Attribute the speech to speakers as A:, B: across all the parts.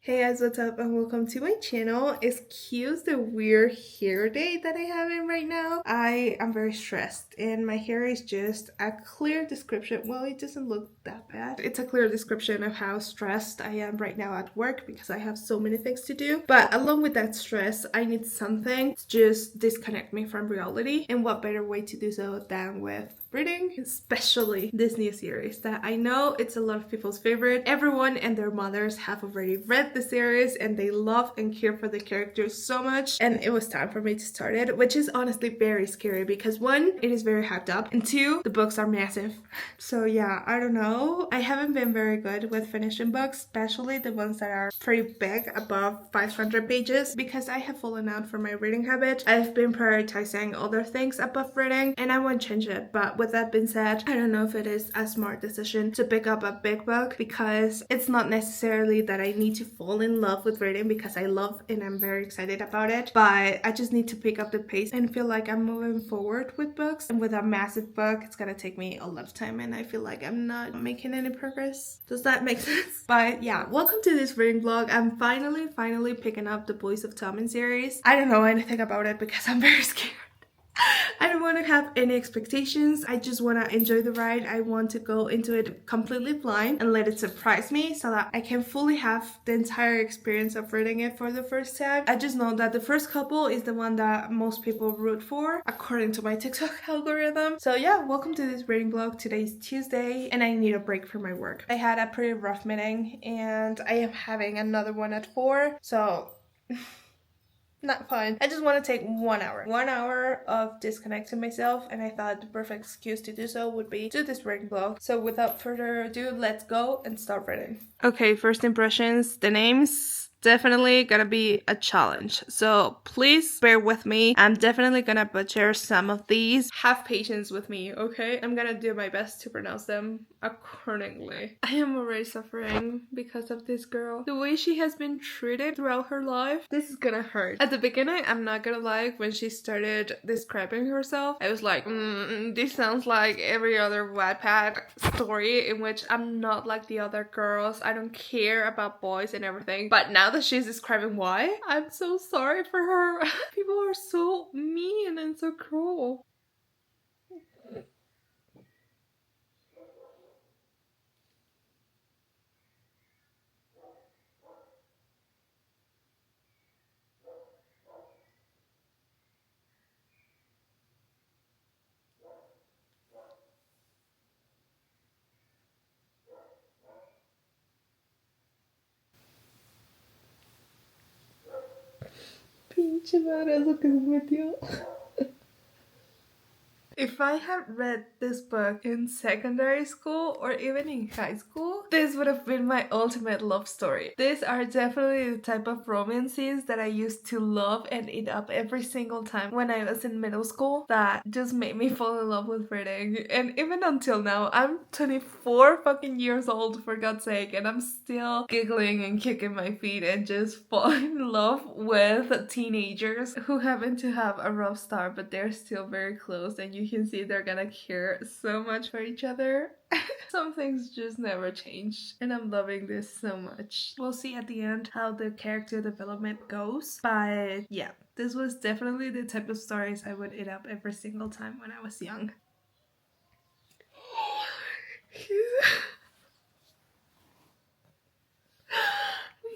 A: Hey guys, what's up and welcome to my channel. Excuse the weird hair day that I have in right now. I am very stressed and my hair is just a clear description. Well, it doesn't look that bad. It's a clear description of how stressed I am right now at work because I have so many things to do. But along with that stress, I need something to just disconnect me from reality. And what better way to do so than with reading, especially this new series that I know it's a lot of people's favorite. Everyone and their mothers have already read the series and they love and care for the characters so much, and it was time for me to start it, which is honestly very scary because one, it is very hyped up, and two, the books are massive. So yeah, I don't know. I haven't been very good with finishing books, especially the ones that are pretty big, above 500 pages, because I have fallen out from my reading habit. I've been prioritizing other things above reading and I won't change it. But with that being said, I don't know if it is a smart decision to pick up a big book, because it's not necessarily that I need to fall in love with reading, because I love and I'm very excited about it, but I just need to pick up the pace and feel like I'm moving forward with books. And with a massive book, it's gonna take me a lot of time and I feel like I'm not making any progress. Does that make sense? But yeah, welcome to this reading vlog. I'm finally picking up the Boys of Tommen series. I don't know anything about it because I'm very scared. I don't want to have any expectations. I just want to enjoy the ride. I want to go into it completely blind and let it surprise me so that I can fully have the entire experience of reading it for the first time. I just know that the first couple is the one that most people root for according to my TikTok algorithm. So yeah, welcome to this reading vlog. Today's Tuesday and I need a break from my work. I had a pretty rough meeting and I am having another one at 4. So not fun. I just want to take 1 hour. 1 hour of disconnecting myself, and I thought the perfect excuse to do so would be do this reading vlog. So without further ado, let's go and start reading. Okay, first impressions. The names definitely gonna be a challenge, so please bear with me. I'm definitely gonna butcher some of these. Have patience with me, okay? I'm gonna do my best to pronounce them accordingly. I am already suffering because of this girl. The way she has been treated throughout her life, this is gonna hurt. At the beginning, I'm not gonna lie, when she started describing herself, I was like, this sounds like every other Wattpad story in which I'm not like the other girls. I don't care about boys and everything. But now that she's describing why, I'm so sorry for her. People are so mean and so cruel. Pinche madre, es lo que se metió. If I had read this book in secondary school or even in high school, this would have been my ultimate love story. These are definitely the type of romances that I used to love and eat up every single time when I was in middle school, that just made me fall in love with reading. And even until now, I'm 24 fucking years old, for God's sake, and I'm still giggling and kicking my feet and just falling in love with teenagers who happen to have a rough start, but they're still very close and you can see they're gonna care so much for each other. Some things just never change and I'm loving this so much. We'll see at the end how the character development goes, but yeah, this was definitely the type of stories I would eat up every single time when I was young.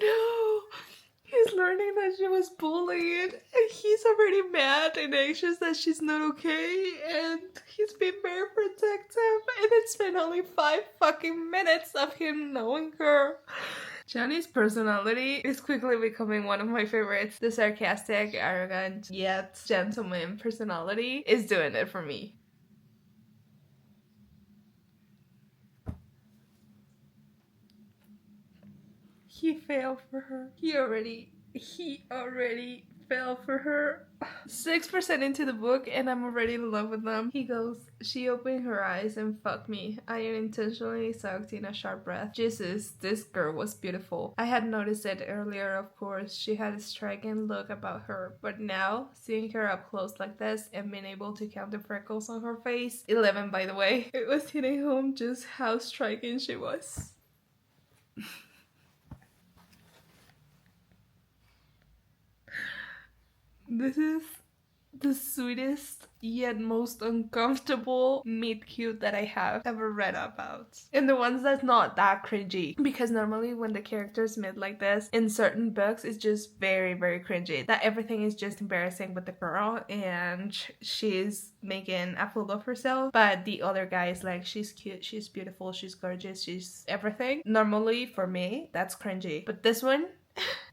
A: No! He's learning that she was bullied and he's already mad and anxious that she's not okay, and he's been very protective, and it's been only 5 fucking minutes of him knowing her. Johnny's personality is quickly becoming one of my favorites. The sarcastic, arrogant, yet gentleman personality is doing it for me. He fell for her. He already fell for her. 6% into the book and I'm already in love with them. He goes, she opened her eyes and fucked me. I unintentionally sucked in a sharp breath. Jesus, this girl was beautiful. I had noticed it earlier, of course. She had a striking look about her. But now, seeing her up close like this and being able to count the freckles on her face, 11 by the way, it was hitting home just how striking she was. This is the sweetest yet most uncomfortable meet cute that I have ever read about. And the ones that's not that cringy. Because normally when the characters meet like this in certain books, it's just very, very cringy. That everything is just embarrassing with the girl and she's making a fool of herself. But the other guy is like, she's cute, she's beautiful, she's gorgeous, she's everything. Normally for me, that's cringy. But this one,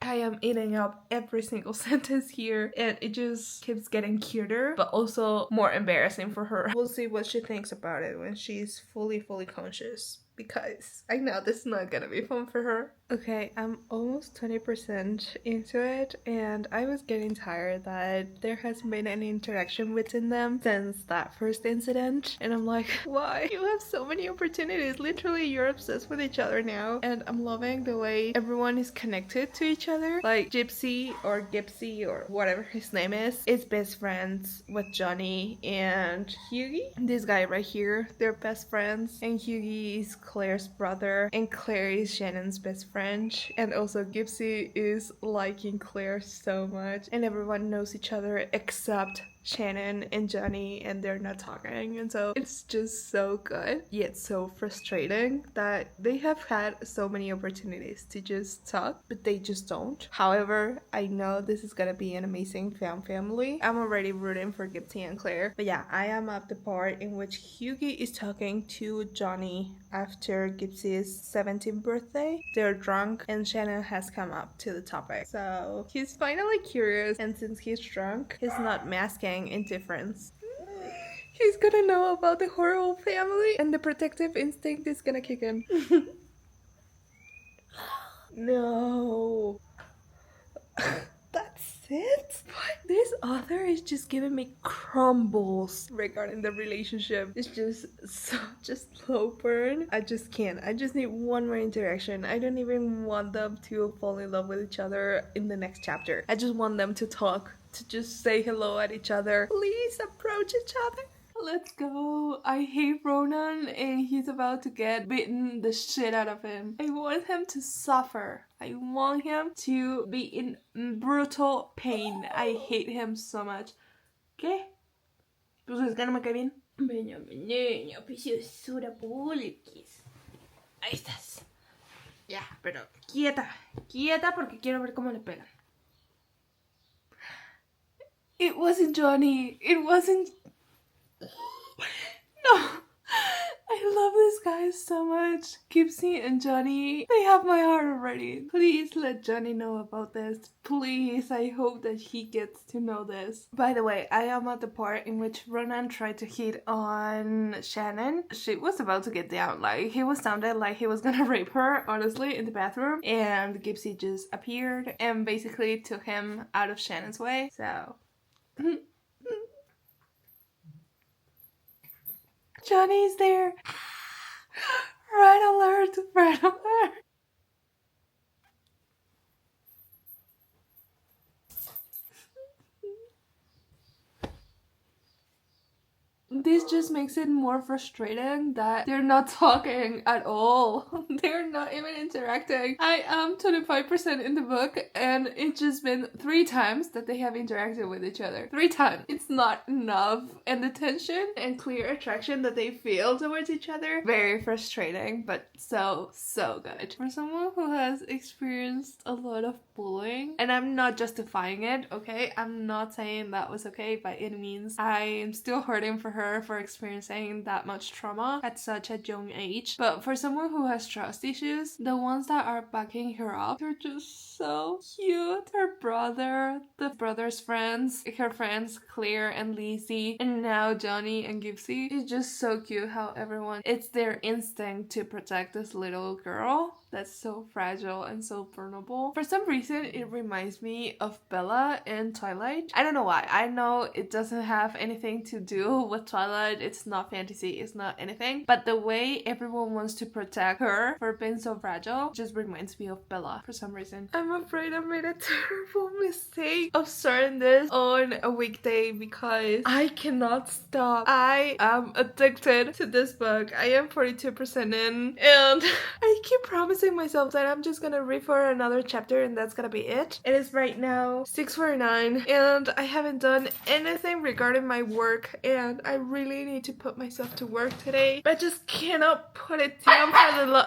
A: I am eating up every single sentence here and it just keeps getting cuter but also more embarrassing for her. We'll see what she thinks about it when she's fully conscious, because I know this is not gonna be fun for her. Okay, I'm almost 20% into it and I was getting tired that there hasn't been any interaction between them since that first incident, and I'm like, why? You have so many opportunities. Literally, you're obsessed with each other now, and I'm loving the way everyone is connected to each other. Like Gypsy or Gipsy or whatever his name is best friends with Johnny and Hughie. This guy right here, they're best friends, and Hughie is Claire's brother and Claire is Shannon's best friend, and also Gipsy is liking Claire so much, and everyone knows each other except Shannon and Johnny, and they're not talking, and so it's just so good yet so frustrating that they have had so many opportunities to just talk but they just don't. However, I know this is gonna be an amazing family. I'm already rooting for Gipsy and Claire, but yeah, I am at the part in which Hughie is talking to Johnny after Gipsy's 17th birthday. They're drunk and Shannon has come up to the topic, so he's finally curious, and since he's drunk, he's not masking indifference. He's gonna know about the horrible family and the protective instinct is gonna kick in. No. That's it? What? This author is just giving me crumbles regarding the relationship. It's just slow burn. I just can't. I just need one more interaction. I don't even want them to fall in love with each other in the next chapter. I just want them to talk, to just say hello at each other. Please approach each other. Let's go. I hate Ronan and he's about to get bitten the shit out of him. I want him to suffer. I want him to be in brutal pain. I hate him so much. ¿Qué? Pues es que no me cae bien. Veña, preciosura pulquis. Ahí estás. Ya, pero quieta. Quieta porque quiero ver cómo le pegan. It wasn't Johnny. It wasn't... No, I love this guy so much. Gipsy and Johnny, they have my heart already. Please let Johnny know about this. Please, I hope that he gets to know this. By the way, I am at the part in which Ronan tried to hit on Shannon. She was about to get down. Like, he was sounded like he was gonna rape her, honestly, in the bathroom. And Gipsy just appeared and basically took him out of Shannon's way. So... Johnny's there. Red alert, red alert. This just makes it more frustrating that they're not talking at all. They're not even interacting. I am 25% in the book and it's just been 3 times that they have interacted with each other. 3 times. It's not enough. And the tension and clear attraction that they feel towards each other, very frustrating, but so good. For someone who has experienced a lot of bullying, and I'm not justifying it, okay? I'm not saying that was okay by any means. I am still hurting for her for experiencing that much trauma at such a young age. But for someone who has trust issues, the ones that are backing her up, they're just so cute. Her brother, the brother's friends, her friends Claire and Lizzie, and now Johnny and Gipsy. It's just so cute how everyone, it's their instinct to protect this little girl that's so fragile and so vulnerable. For some reason, it reminds me of Bella in Twilight. I don't know why. I know it doesn't have anything to do with Twilight. It's not fantasy. It's not anything. But the way everyone wants to protect her for being so fragile just reminds me of Bella for some reason. I'm afraid I made a terrible mistake of starting this on a weekday because I cannot stop. I am addicted to this book. I am 42% in and I keep promising promising myself that I'm just gonna read for another chapter and that's gonna be it. It is right now 6:49 and I haven't done anything regarding my work, and I really need to put myself to work today, but I just cannot put it down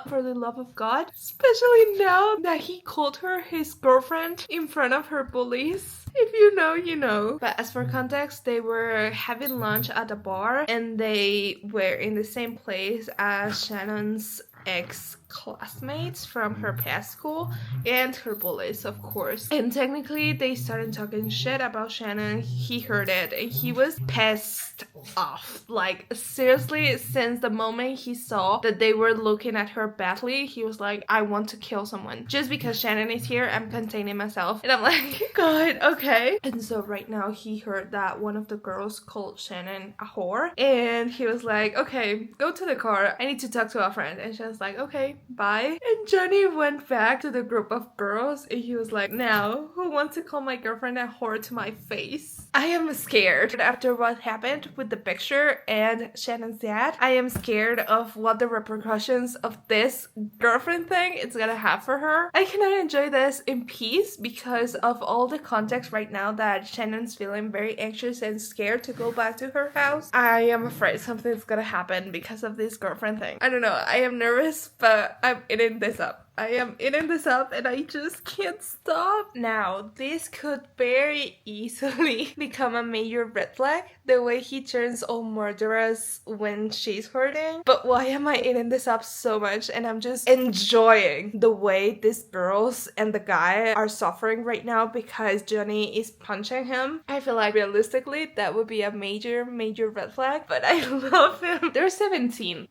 A: for the love of God, especially now that he called her his girlfriend in front of her bullies. If you know, you know. But as for context, they were having lunch at a bar and they were in the same place as Shannon's ex-classmates from her past school and her bullies, of course. And technically they started talking shit about Shannon. He heard it and he was pissed off. Like, seriously, since the moment he saw that they were looking at her badly, he was like, I want to kill someone. Just because Shannon is here, I'm containing myself. And I'm like, God, okay. And so right now he heard that one of the girls called Shannon a whore, and he was like, okay, go to the car, I need to talk to a friend. And Shannon's like, okay, bye. And Johnny went back to the group of girls and he was like, now, who wants to call my girlfriend a whore to my face? I am scared after what happened with the picture and Shannon's dad. I am scared of what the repercussions of this girlfriend thing it's gonna have for her. I cannot enjoy this in peace because of all the context right now that Shannon's feeling very anxious and scared to go back to her house. I am afraid something's gonna happen because of this girlfriend thing. I don't know, I am nervous, but I'm eating this up. I am eating this up and I just can't stop. Now, this could very easily become a major red flag, the way he turns all murderous when she's hurting. But why am I eating this up so much? And I'm just enjoying the way these girls and the guy are suffering right now because Johnny is punching him. I feel like realistically that would be a major red flag, but I love him. They're 17,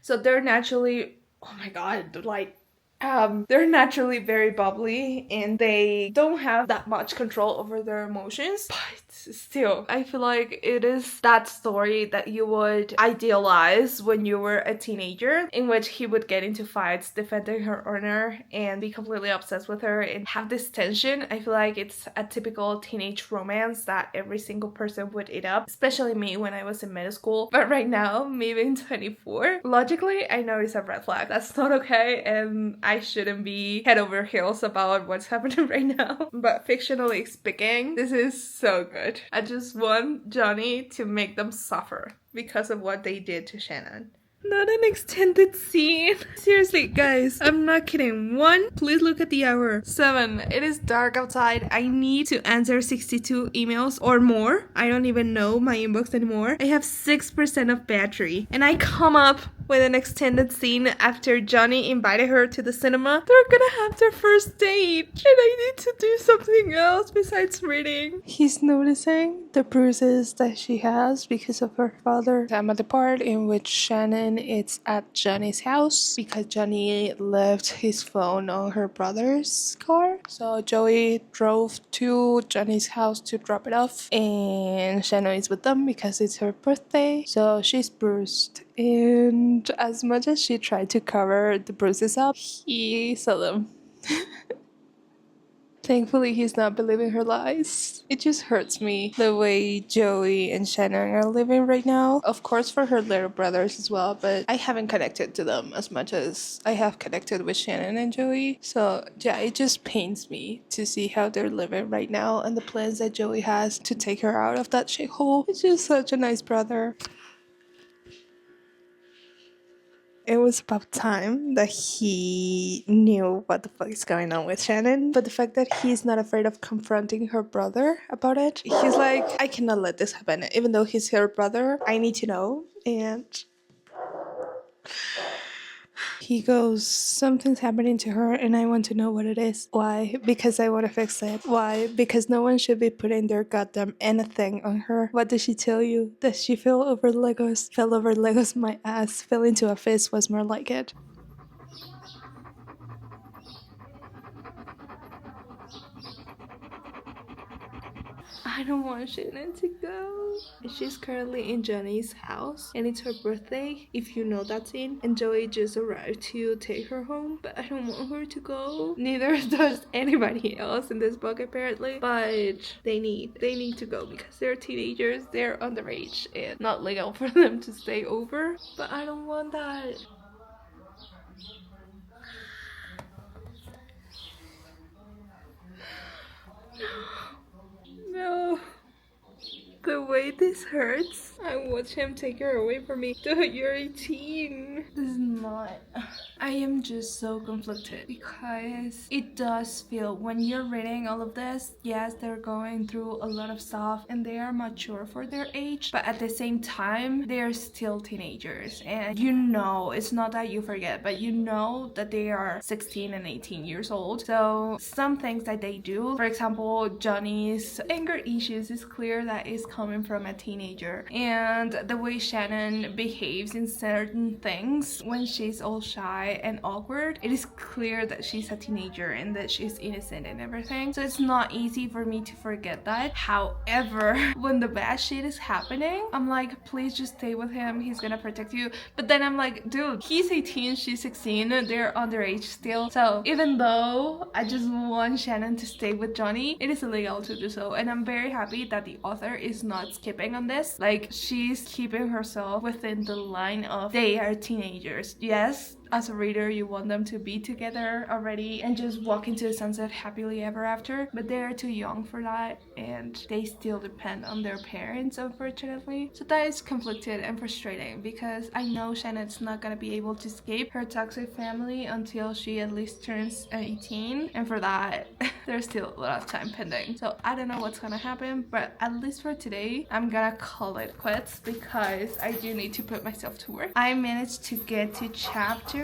A: so they're naturally, oh my god, like, they're naturally very bubbly and they don't have that much control over their emotions, but still, I feel like it is that story that you would idealize when you were a teenager, in which he would get into fights defending her honor and be completely obsessed with her and have this tension. I feel like it's a typical teenage romance that every single person would eat up, especially me when I was in middle school. But right now, me being 24, logically, I know it's a red flag. That's not okay, and I shouldn't be head over heels about what's happening right now. But fictionally speaking, this is so good. I just want Johnny to make them suffer because of what they did to Shannon. Not an extended scene. Seriously, guys, I'm not kidding. 1, please look at the hour. 7, it is dark outside. I need to answer 62 emails or more. I don't even know my inbox anymore. I have 6% of battery. And I come up with an extended scene after Johnny invited her to the cinema. They're gonna have their first date. And I need to do something else besides reading. He's noticing the bruises that she has because of her father. I'm at the part in which Shannon is at Johnny's house because Johnny left his phone on her brother's car. So Joey drove to Johnny's house to drop it off, and Shannon is with them because it's her birthday. So she's bruised, and as much as she tried to cover the bruises up, he saw them. Thankfully, he's not believing her lies. It just hurts me the way Joey and Shannon are living right now. Of course, for her little brothers as well, but I haven't connected to them as much as I have connected with Shannon and Joey. So, yeah, it just pains me to see how they're living right now and the plans that Joey has to take her out of that shithole. It's just such a nice brother. It was about time that he knew what the fuck is going on with Shannon. But the fact that he's not afraid of confronting her brother about it, he's like, I cannot let this happen. Even though he's her brother, I need to know. And he goes, something's happening to her and I want to know what it is. Why? Because I want to fix it. Why? Because no one should be putting their goddamn anything on her. What did she tell you? That she fell over Legos? Fell over Legos, my ass. Fell into a fist was more like it. I don't want Shannon to go. She's currently in Johnny's house and it's her birthday, if you know that scene. And Joey just arrived to take her home, but I don't want her to go. Neither does anybody else in this book apparently. But they need to go because they're teenagers, they're underage and not legal for them to stay over. But I don't want that. the way this hurts. I watch him take her away from me. Dude, you're 18. This is not. I am just so conflicted because it does feel when you're reading all of this, yes, they're going through a lot of stuff and they are mature for their age, but at the same time, they're still teenagers. And you know, it's not that you forget, but you know that they are 16 and 18 years old. So some things that they do, for example, Johnny's anger issues, is clear that is coming from a teenager. And the way Shannon behaves in certain things when she's all shy and awkward, it is clear that she's a teenager and that she's innocent and everything. So it's not easy for me to forget that. However, when the bad shit is happening, I'm like, please just stay with him, he's gonna protect you. But then I'm like, dude, he's 18, she's 16, they're underage still. So even though I just want Shannon to stay with Johnny, it is illegal to do so. And I'm very happy that the author is not skipping on this. Like, she's keeping herself within the line of they are teenagers. Yes, as a reader, you want them to be together already and just walk into the sunset happily ever after, but they're too young for that and they still depend on their parents, unfortunately. So that is conflicted and frustrating because I know Shannon's not gonna be able to escape her toxic family until she at least turns 18, and for that there's still a lot of time pending. So I don't know what's gonna happen, but at least for today I'm gonna call it quits because I do need to put myself to work. I managed to get to chapter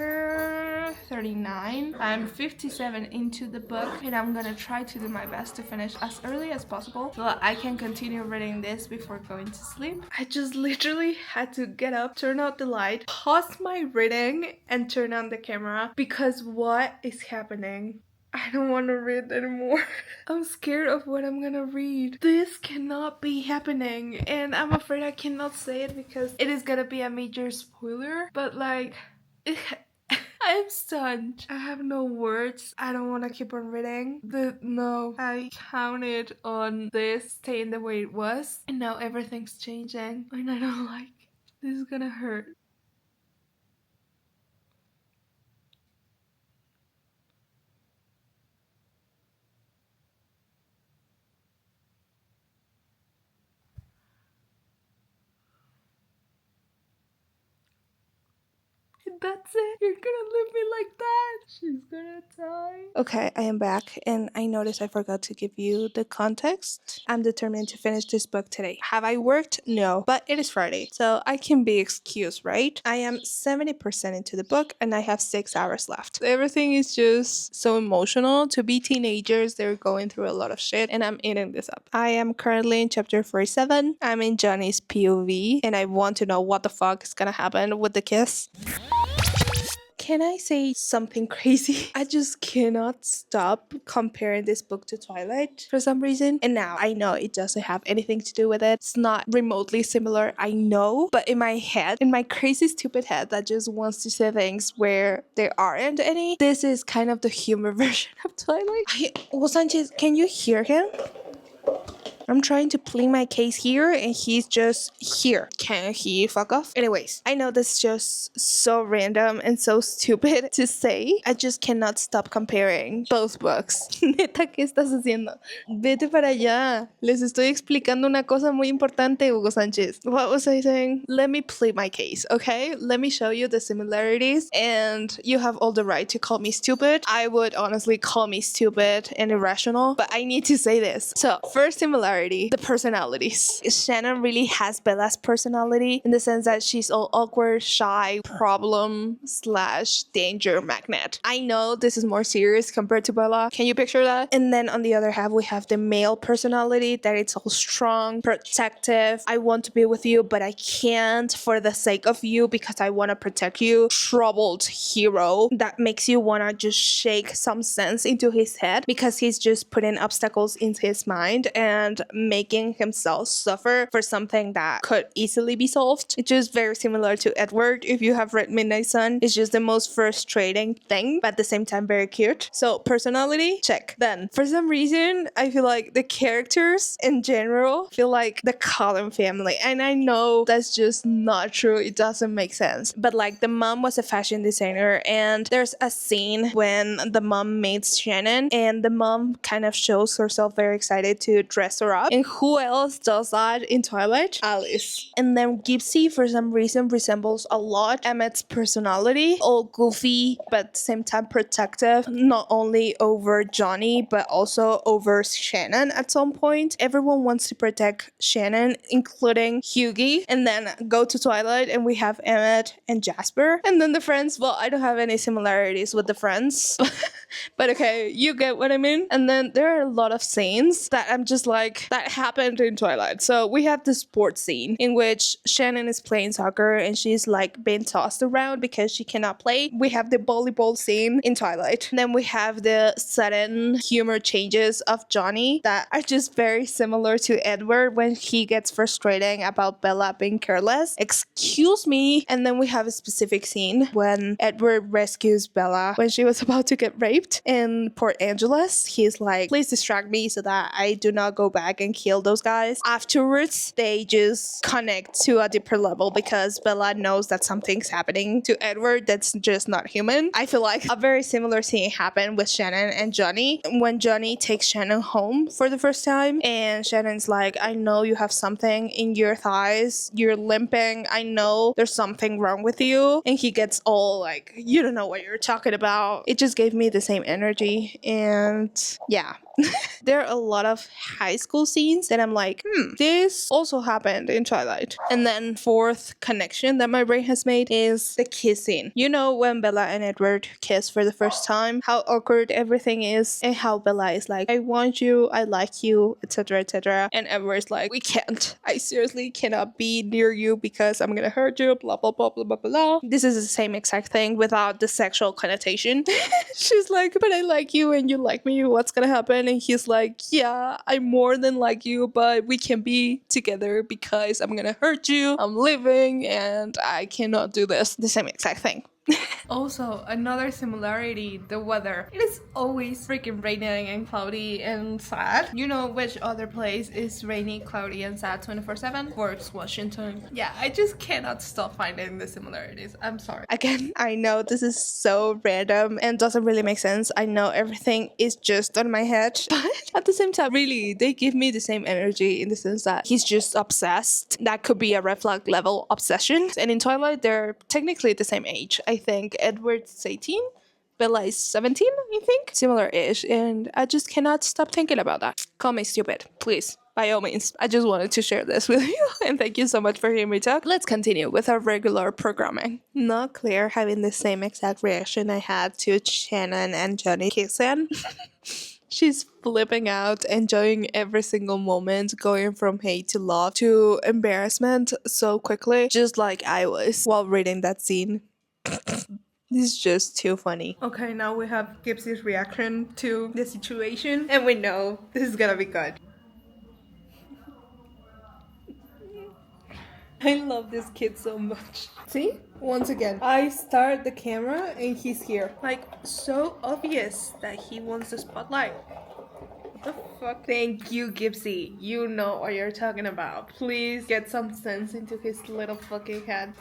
A: 39. I'm 57 into the book and I'm gonna try to do my best to finish as early as possible so that I can continue reading this before going to sleep. I just literally had to get up, turn out the light, pause my reading and turn on the camera because what is happening? I don't want to read anymore. I'm scared of what I'm gonna read. This cannot be happening and I'm afraid I cannot say it because it is gonna be a major spoiler, but like I'm stunned. I have no words. I don't want to keep on reading. No, I counted on this staying the way it was and now everything's changing and I don't like it. This is gonna hurt. That's it. You're gonna leave me like that. She's gonna die. Okay, I am back and I noticed I forgot to give you the context. I'm determined to finish this book today. Have I worked? No, but it is Friday, so I can be excused, right? I am 70% into the book and I have 6 hours left. Everything is just so emotional. To be teenagers, they're going through a lot of shit and I'm eating this up. I am currently in chapter 47. I'm in Johnny's POV and I want to know what the fuck is gonna happen with the kiss. Can I say something crazy? I just cannot stop comparing this book to Twilight for some reason. And now I know it doesn't have anything to do with it. It's not remotely similar, I know. But in my head, in my crazy stupid head that just wants to say things where there aren't any, this is kind of the humor version of Twilight. Hugo Sanchez, can you hear him? I'm trying to plead my case here and he's just here. Can he fuck off? Anyways, I know this is just so random and so stupid to say. I just cannot stop comparing both books. Neta, ¿qué estás haciendo? Vete para allá. Les estoy explicando una cosa muy importante, Hugo Sánchez. What was I saying? Let me plead my case, okay? Let me show you the similarities and you have all the right to call me stupid. I would honestly call me stupid and irrational, but I need to say this. So, first similarity, the personalities. Shannon really has Bella's personality in the sense that she's all awkward, shy, problem / danger magnet. I know this is more serious compared to Bella. Can you picture that? And then on the other half, we have the male personality that it's all strong, protective. I want to be with you, but I can't for the sake of you because I want to protect you. Troubled hero that makes you want to just shake some sense into his head because he's just putting obstacles into his mind and making himself suffer for something that could easily be solved. It's just very similar to Edward. If you have read Midnight Sun, it's just the most frustrating thing, but at the same time very cute. So personality, check. Then for some reason, I feel like the characters in general feel like the Cullen family. And I know that's just not true. It doesn't make sense. But like the mom was a fashion designer and there's a scene when the mom meets Shannon and the mom kind of shows herself very excited to dress her her up. And who else does that in Twilight? Alice. And then Gypsy, for some reason, resembles a lot Emmett's personality. All goofy, but at the same time protective, not only over Johnny, but also over Shannon at some point. Everyone wants to protect Shannon, including Hughie. And then go to Twilight, and we have Emmett and Jasper. And then the friends, well, I don't have any similarities with the friends. But okay, you get what I mean. And then there are a lot of scenes that I'm just like, that happened in Twilight. So we have the sports scene in which Shannon is playing soccer and she's like being tossed around because she cannot play. We have the volleyball scene in Twilight. And then we have the sudden humor changes of Johnny that are just very similar to Edward when he gets frustrating about Bella being careless. Excuse me. And then we have a specific scene when Edward rescues Bella when she was about to get raped in Port Angeles. He's like, please distract me so that I do not go back and kill those guys. Afterwards, they just connect to a deeper level because Bella knows that something's happening to Edward that's just not human. I feel like a very similar scene happened with Shannon and Johnny when Johnny takes Shannon home for the first time and Shannon's like, I know you have something in your thighs, you're limping, I know there's something wrong with you. And he gets all like, you don't know what you're talking about. It just gave me the same energy. And yeah. There are a lot of high school scenes that I'm like, this also happened in Twilight. And then fourth connection that my brain has made is the kiss scene. You know, when Bella and Edward kiss for the first time, how awkward everything is and how Bella is like, I want you, I like you, etc, etc. And Edward's like, we can't. I seriously cannot be near you because I'm gonna hurt you, blah blah blah blah blah blah. This is the same exact thing without the sexual connotation. She's like, but I like you and you like me, what's gonna happen? And he's like, yeah, I more than like you, but we can be together because I'm gonna hurt you, I'm leaving, and I cannot do this. The same exact thing. Also, another similarity, the weather. It is always freaking raining and cloudy and sad. You know which other place is rainy, cloudy, and sad 24/7? Forks, Washington. Yeah, I just cannot stop finding the similarities. I'm sorry. Again, I know this is so random and doesn't really make sense. I know everything is just on my head, but at the same time, really, they give me the same energy in the sense that he's just obsessed. That could be a red flag level obsession. And in Twilight, they're technically the same age. I think Edward's 18, Bella is 17, I think. Similar-ish, and I just cannot stop thinking about that. Call me stupid, please. By all means, I just wanted to share this with you, and thank you so much for hearing me talk. Let's continue with our regular programming. Not Claire having the same exact reaction I had to Shannon and Johnny kissing. She's flipping out, enjoying every single moment, going from hate to love to embarrassment so quickly, just like I was while reading that scene. This is just too funny. Okay, now we have Gypsy's reaction to the situation, and we know this is gonna be good. I love this kid so much. See? Once again, I start the camera and he's here. Like, so obvious that he wants the spotlight. What the fuck? Thank you, Gypsy. You know what you're talking about. Please get some sense into his little fucking head.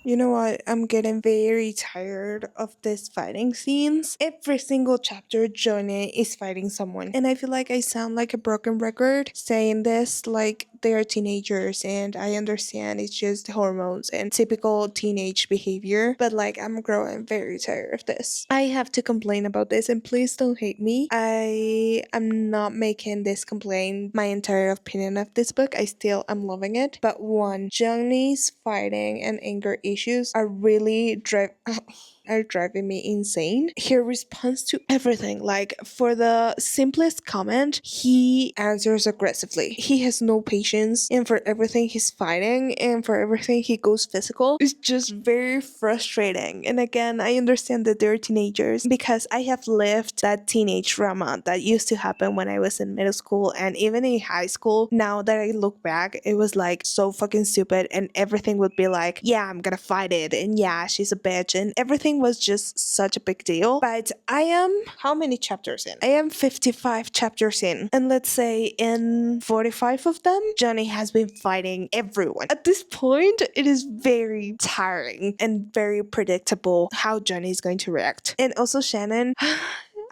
A: You know what? I'm getting very tired of these fighting scenes. Every single chapter, Johnny is fighting someone. And I feel like I sound like a broken record saying this, like they're teenagers and I understand it's just hormones and typical teenage behavior. But like, I'm growing very tired of this. I have to complain about this and please don't hate me. I am not making this complaint my entire opinion of this book. I still am loving it. But one, Johnny's fighting and anger issues are really driving me insane. He responds to everything. Like, for the simplest comment, he answers aggressively. He has no patience, and for everything he's fighting, and for everything he goes physical. It's just very frustrating. And again, I understand that they're teenagers because I have lived that teenage drama that used to happen when I was in middle school and even in high school. Now that I look back, it was like so fucking stupid, and everything would be like, yeah, I'm gonna fight it, and yeah, she's a bitch, and everything everything was just such a big deal. But I am how many chapters in? I am 55 chapters in. And let's say in 45 of them, Johnny has been fighting everyone. At this point, it is very tiring and very predictable how Johnny is going to react. And also Shannon,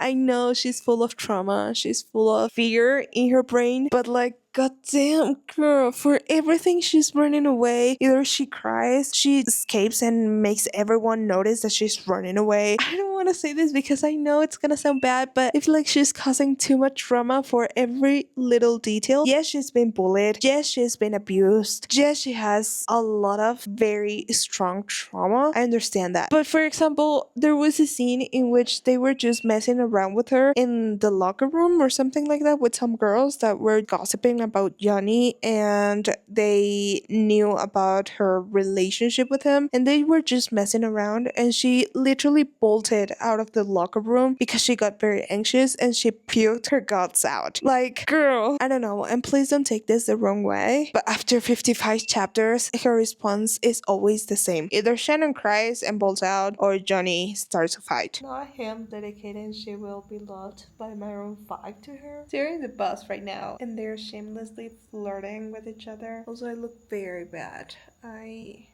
A: I know she's full of trauma, she's full of fear in her brain, but like, goddamn girl, for everything she's running away. Either she cries, she escapes and makes everyone notice that she's running away. I don't want to say this because I know it's gonna sound bad, but I feel like she's causing too much drama for every little detail. Yes, she's been bullied. Yes, she's been abused. Yes, she has a lot of very strong trauma. I understand that. But for example, there was a scene in which they were just messing around with her in the locker room or something like that with some girls that were gossiping about Johnny, and they knew about her relationship with him, and they were just messing around, and she literally bolted out of the locker room because she got very anxious and she puked her guts out. Like, girl, I don't know, and please don't take this the wrong way, but after 55 chapters, her response is always the same. Either Shannon cries and bolts out, or Johnny starts a fight. Not him dedicating she will be loved by Maroon 5 to her. They're in the bus right now, and they're shamelessly flirting with each other. Also, I look very bad. I'm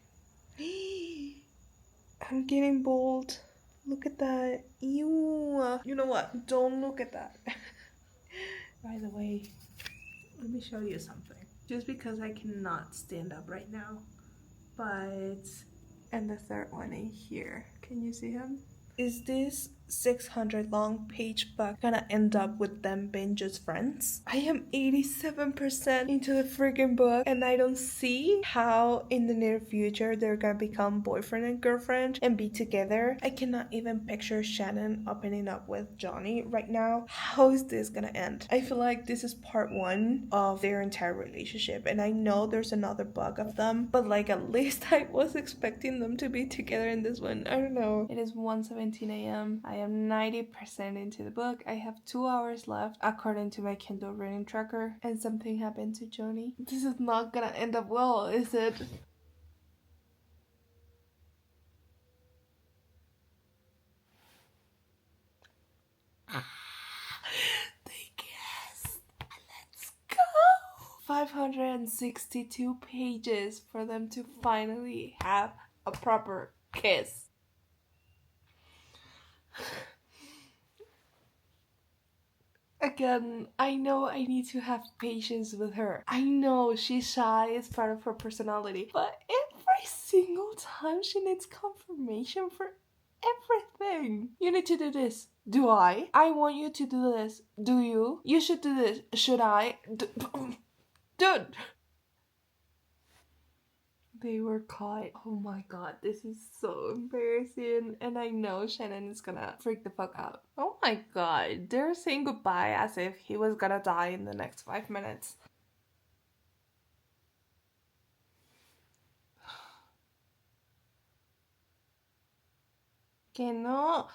A: getting bold. Look at that. Ew. You know what? Don't look at that. By the way, let me show you something. Just because I cannot stand up right now. But, and the third one in here. Can you see him? Is this 600 long page book gonna end up with them being just friends? I am 87% into the freaking book, and I don't see how in the near future they're gonna become boyfriend and girlfriend and be together. I cannot even picture Shannon opening up with Johnny right now. How is this gonna end? I feel like this is part one of their entire relationship, and I know there's another book of them, but like at least I was expecting them to be together in this one. I don't know. It is 1:17 a.m. I am 90% into the book. I have 2 hours left according to my Kindle reading tracker, and something happened to Johnny. This is not gonna end up well, is it? They guessed. Let's go. 562 pages for them to finally have a proper kiss. Again, I know I need to have patience with her. I know she's shy, it's part of her personality. But every single time she needs confirmation for everything. You need to do this. Do I? I want you to do this. Do you? You should do this. Should I? Dude! They were caught. Oh my god, this is so embarrassing. And I know Shannon is gonna freak the fuck out. Oh my god, they're saying goodbye as if he was gonna die in the next 5 minutes. Que no.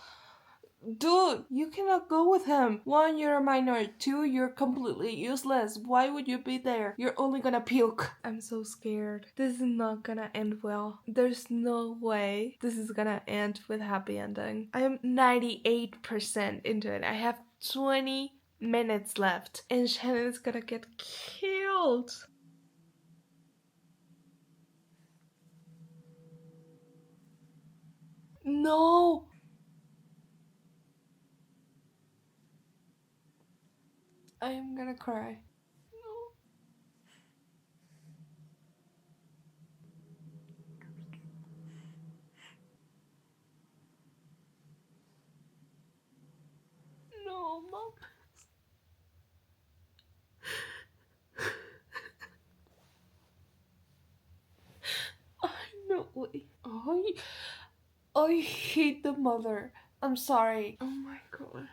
A: Dude, you cannot go with him. 1, you're a minor. 2, you're completely useless. Why would you be there? You're only gonna puke. I'm so scared. This is not gonna end well. There's no way this is gonna end with a happy ending. I am 98% into it. I have 20 minutes left, and Shannon is gonna get killed. No! I am gonna cry. No, Mom. I know. I hate the mother. I'm sorry. Oh my god.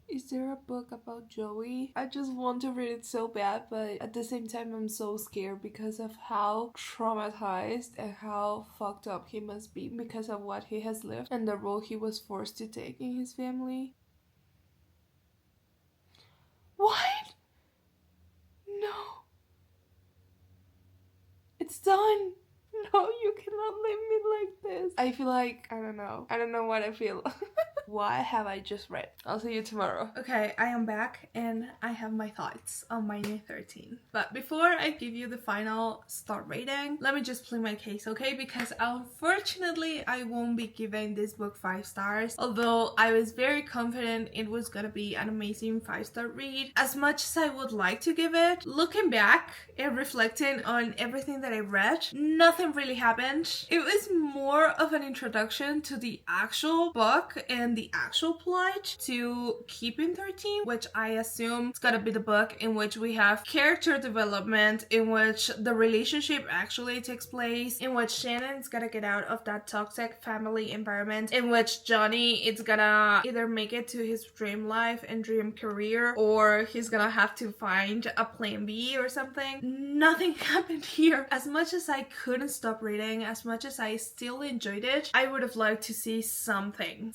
A: Is there a book about Joey? I just want to read it so bad, but at the same time I'm so scared because of how traumatized and how fucked up he must be because of what he has lived and the role he was forced to take in his family. What? No. It's done. No, you cannot leave me like this. I feel like, I don't know what I feel. What have I just read? I'll see you tomorrow. Okay, I am back and I have my thoughts on Minor 13. But before I give you the final star rating, let me just plead my case, okay? Because unfortunately, I won't be giving this book 5 stars. Although I was very confident it was gonna be an amazing 5-star read. As much as I would like to give it, looking back and reflecting on everything that I read, nothing really happened. It was more of an introduction to the actual book and the actual plot to Keeping 13, which I assume is gonna be the book in which we have character development, in which the relationship actually takes place, in which Shannon's gonna get out of that toxic family environment, in which Johnny is gonna either make it to his dream life and dream career, or he's gonna have to find a plan B or something. Nothing happened here. As much as I couldn't stop reading, as much as I still enjoyed it, I would have liked to see something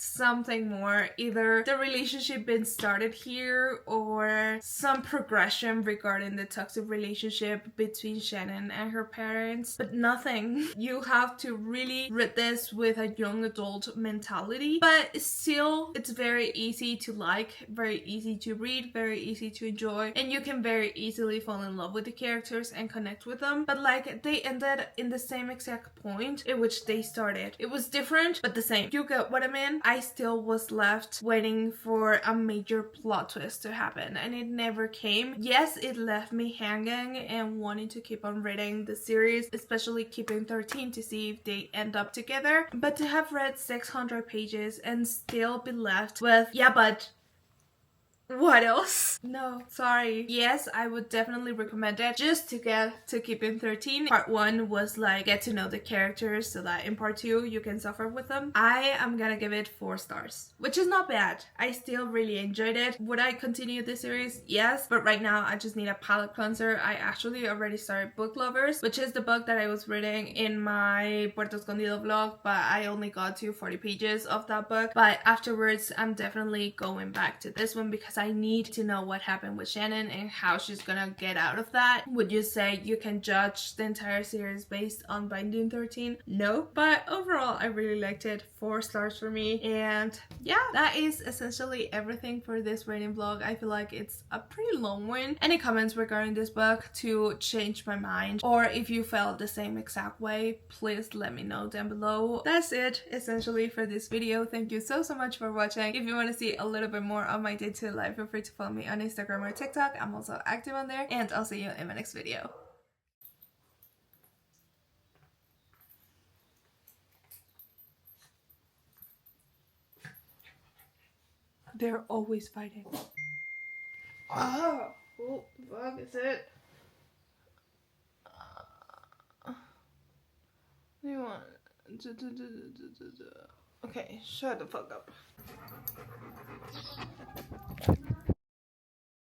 A: more. Either the relationship being started here or some progression regarding the toxic relationship between Shannon and her parents, but nothing. You have to really read this with a young adult mentality, but still it's very easy to like, very easy to read, very easy to enjoy, and you can very easily fall in love with the characters and connect with them. But like, they ended in the same exact point in which they started. It was different but the same. You get what I mean? I still was left waiting for a major plot twist to happen and it never came. Yes, it left me hanging and wanting to keep on reading the series, especially Keeping 13, to see if they end up together. But to have read 600 pages and still be left with, yeah, but what else? No, sorry. Yes, I would definitely recommend it just to get to Keeping 13. Part 1 was like get to know the characters so that in part 2 you can suffer with them. I am gonna give it 4 stars, which is not bad. I still really enjoyed it. Would I continue this series? Yes, but right now I just need a palate cleanser. I actually already started Book Lovers, which is the book that I was reading in my Puerto Escondido vlog, but I only got to 40 pages of that book. But afterwards, I'm definitely going back to this one because I need to know what happened with Shannon and how she's gonna get out of that. Would you say you can judge the entire series based on Binding 13? No, but overall I really liked it. 4 stars for me. And yeah, that is essentially everything for this rating vlog. I feel like it's a pretty long one. Any comments regarding this book to change my mind, or if you felt the same exact way, please let me know down below. That's it essentially for this video. Thank you so much for watching. If you want to see a little bit more of my day-to-day life, feel free to follow me on Instagram or TikTok. I'm also active on there, and I'll see you in my next video. They're always fighting. Oh, what the fuck is it? You want? Okay, shut the fuck up.